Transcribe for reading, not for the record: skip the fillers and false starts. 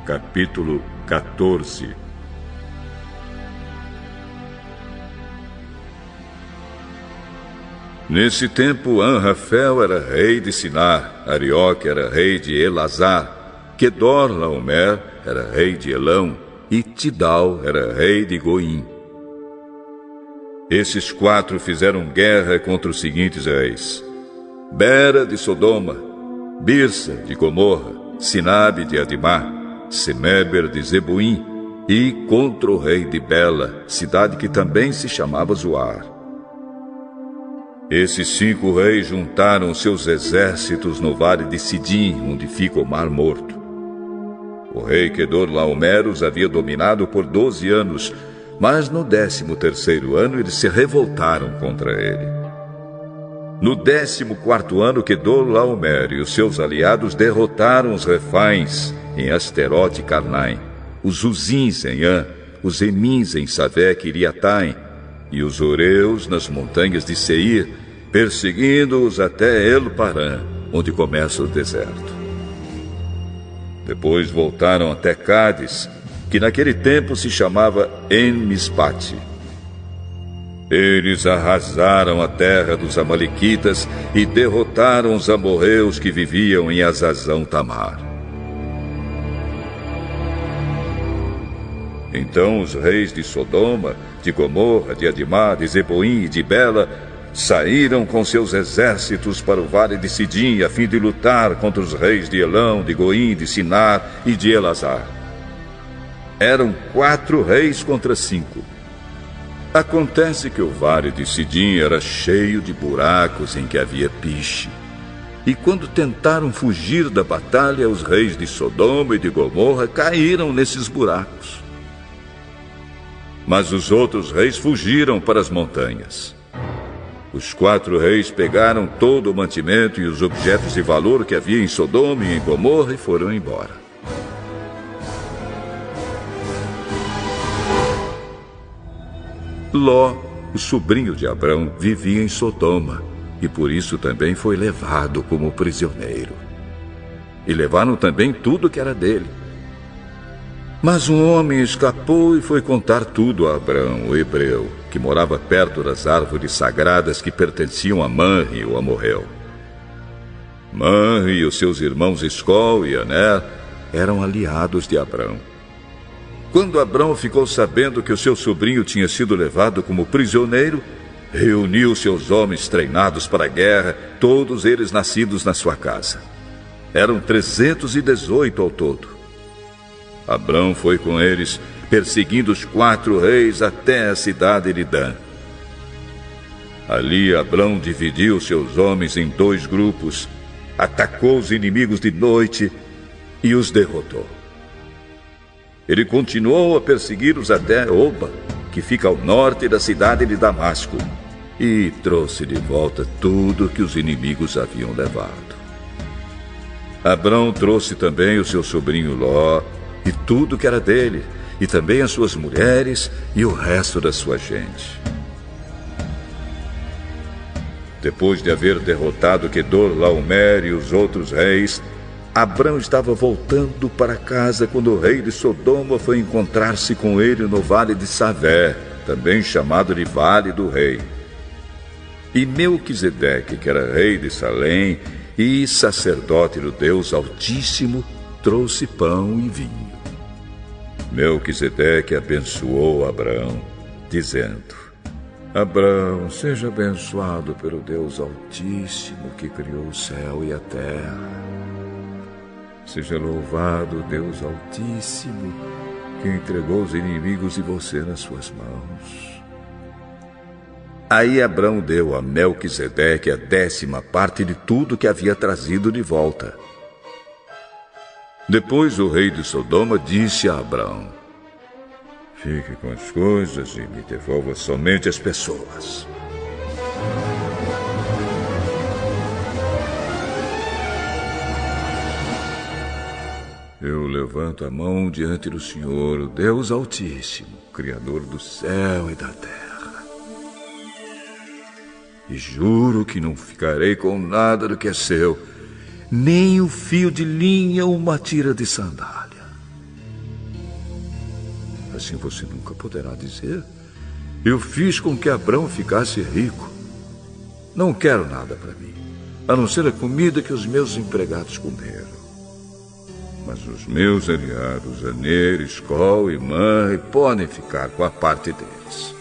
capítulo 14. Nesse tempo, Anrafel era rei de Sinar, Arioque era rei de Elazar, Quedorlaomer era rei de Elão e Tidal era rei de Goim. Esses 4 fizeram guerra contra os seguintes reis: Bera de Sodoma, Birsa de Gomorra, Sinabe de Adimá, Semeber de Zeboim e contra o rei de Bela, cidade que também se chamava Zoar. Esses 5 reis juntaram seus exércitos no vale de Sidim, onde fica o Mar Morto. O rei Quedorlaomer os havia dominado por 12 anos, mas no 13º ano eles se revoltaram contra ele. No 14º ano, Quedorlaomer e os seus aliados derrotaram os Refains em Asterote e Carnaim, os Uzins em An, os Emins em Savé Kiriataim, e os Oreus nas montanhas de Seir, perseguindo-os até El-Parã, onde começa o deserto. Depois voltaram até Cádiz, que naquele tempo se chamava En-Mispate. Eles arrasaram a terra dos amalequitas e derrotaram os amorreus que viviam em Azazão-Tamar. Então os reis de Sodoma, de Gomorra, de Adimá, de Zeboim e de Bela saíram com seus exércitos para o vale de Sidim a fim de lutar contra os reis de Elão, de Goim, de Sinar e de Elazar. Eram 4 reis contra 5. Acontece que o vale de Sidim era cheio de buracos em que havia piche. E quando tentaram fugir da batalha, os reis de Sodoma e de Gomorra caíram nesses buracos. Mas os outros reis fugiram para as montanhas. Os 4 reis pegaram todo o mantimento e os objetos de valor que havia em Sodoma e em Gomorra e foram embora. Ló, o sobrinho de Abrão, vivia em Sodoma e por isso também foi levado como prisioneiro. E levaram também tudo que era dele. Mas um homem escapou e foi contar tudo a Abrão, o hebreu, que morava perto das árvores sagradas que pertenciam a Manre, o amorreu. Manre e os seus irmãos Escol e Aner eram aliados de Abrão. Quando Abrão ficou sabendo que o seu sobrinho tinha sido levado como prisioneiro, reuniu seus homens treinados para a guerra, todos eles nascidos na sua casa. Eram 318 ao todo. Abrão foi com eles, perseguindo os 4 reis até a cidade de Dan. Ali Abrão dividiu seus homens em 2 grupos, atacou os inimigos de noite e os derrotou. Ele continuou a persegui-los até Oba, que fica ao norte da cidade de Damasco, e trouxe de volta tudo que os inimigos haviam levado. Abrão trouxe também o seu sobrinho Ló, e tudo que era dele, e também as suas mulheres e o resto da sua gente. Depois de haver derrotado Quedorlaomer e os outros reis, Abrão estava voltando para casa quando o rei de Sodoma foi encontrar-se com ele no vale de Savé, também chamado de Vale do Rei. E Melquisedeque, que era rei de Salém e sacerdote do Deus Altíssimo, trouxe pão e vinho. Melquisedeque abençoou Abrão, dizendo: Abrão, seja abençoado pelo Deus Altíssimo que criou o céu e a terra. Seja louvado o Deus Altíssimo que entregou os inimigos de você nas suas mãos. Aí Abrão deu a Melquisedeque a 10ª parte de tudo que havia trazido de volta. Depois o rei de Sodoma disse a Abrão: Fique com as coisas e me devolva somente as pessoas. Eu levanto a mão diante do Senhor, o Deus Altíssimo, Criador do céu e da terra. E juro que não ficarei com nada do que é seu, nem o fio de linha ou uma tira de sandália. Assim você nunca poderá dizer. Eu fiz com que Abrão ficasse rico. Não quero nada para mim, a não ser a comida que os meus empregados comeram. Mas os meus aliados, Aner, Escol e Manre, podem ficar com a parte deles.